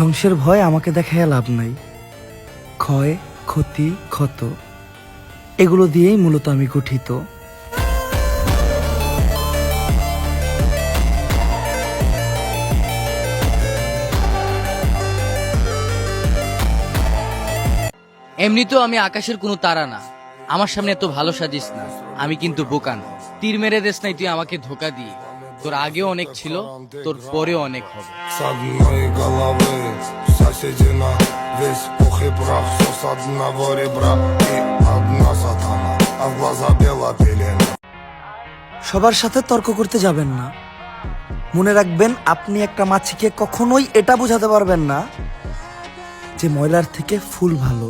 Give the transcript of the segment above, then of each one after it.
ধ্বংসের ভয় আমাকে দেখায় লাভ নাই। ক্ষয়, ক্ষতি, ক্ষত এগুলো দিয়েই মূলত আমি গঠিত। এমনিতেও আমি আকাশের কোনো তারা না, আমার সামনে এত ভালো সাজিস না। আমি কিন্তু বোকা না, তীর মেরে দেশ নাই তুই আমাকে ধোকা দিয়ে। তোর আগেও অনেক ছিল, তোর পরেও অনেক হবে। С одной головы соседина, весь пух и прах, все с одного ребра и одна сатана, а в глаза бела пелена. সবার সাথে তর্ক করতে যাবেন না। মনে রাখবেন, আপনি একটা মাছিকে কখনোই এটা বোঝাতে পারবেন না যে ময়লার থেকে ফুল ভালো।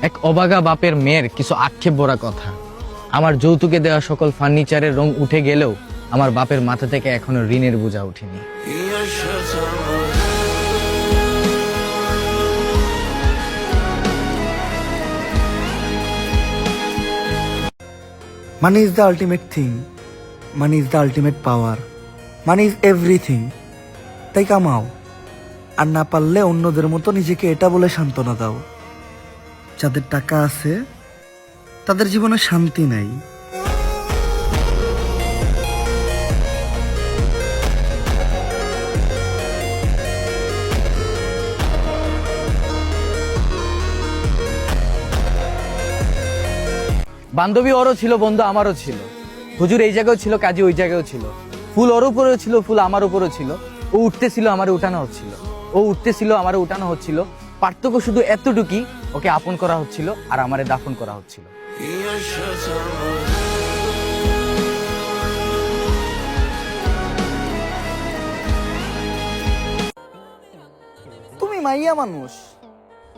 এক অবাগা বাপের মেয়ের কিছু আক্ষেপ ভরা কথা। আমার যৌতুকে দেওয়া সকল ফার্নিচারের রং উঠে গেলেও আমার বাপের মাথা থেকে এখনো ঋণের বোঝা উঠেনি। Money is the ultimate thing, money is the ultimate power, money is everything. তাই কামাও, আর না পারলে অন্যদের মতো নিজেকে এটা বলে সান্ত্বনা দাও, যাদের টাকা আছে তাদের জীবনে শান্তি নাই। বান্ধবী ওরও ছিল, বন্ধু আমারও ছিল। হুজুর এই জায়গাও ছিল, কাজী ওই জায়গাও ছিল। ফুল ওর উপরেও ছিল, ফুল আমার উপরেও ছিল। ও উঠতেছিল, আমার উঠানো হচ্ছিল। ও উঠতেছিল, আমার উঠানো হচ্ছিল। পার্থক্য শুধু এতটুকুই, ওকে আপন করা হচ্ছিল আর আমারে দাফন করা হচ্ছিল। তুমি মাইয়া মানুষ,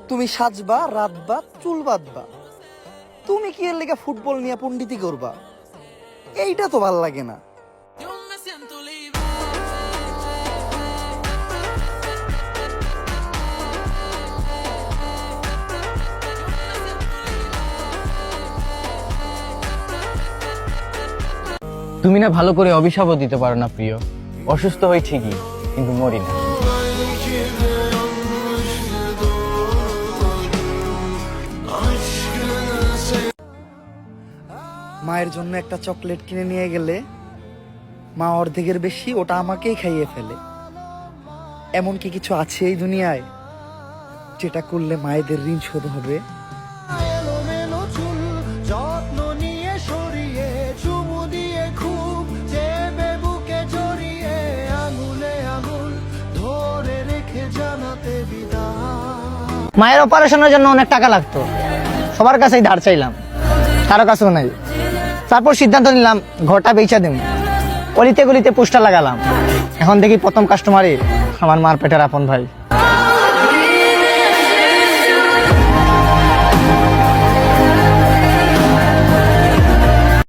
তুমি সাজবা, রাতবা, চুল বাঁধবা, তুমি কি এর লেগে ফুটবল নিয়ে পণ্ডিতি করবা? এইটা তো ভাল লাগে না। তুমি না ভালো করে অভিশাপও দিতে পারো না প্রিয়। অসুস্থ হই ঠিকই, কিন্তু মরি না। মায়ের জন্য একটা চকলেট কিনে নিয়ে গেলে মা অর্ধেকের বেশি ওটা আমাকেই খাইয়ে ফেলে। এমন কি কিছু আছে এই দুনিয়ায় যেটা করলে মায়েদের ঋণ শোধ হবে? মায়ের অপারেশনের জন্য অনেক টাকা লাগতো, সবার কাছেই ধার চাইলাম, কারো কাছেও নাই। তারপর সিদ্ধান্ত নিলাম ঘরটা বেচা দেব। অলিতে গলিতে পোস্টার লাগালাম। এখন দেখি প্রথম কাস্টমারই আমার মার পেটের আপন ভাই।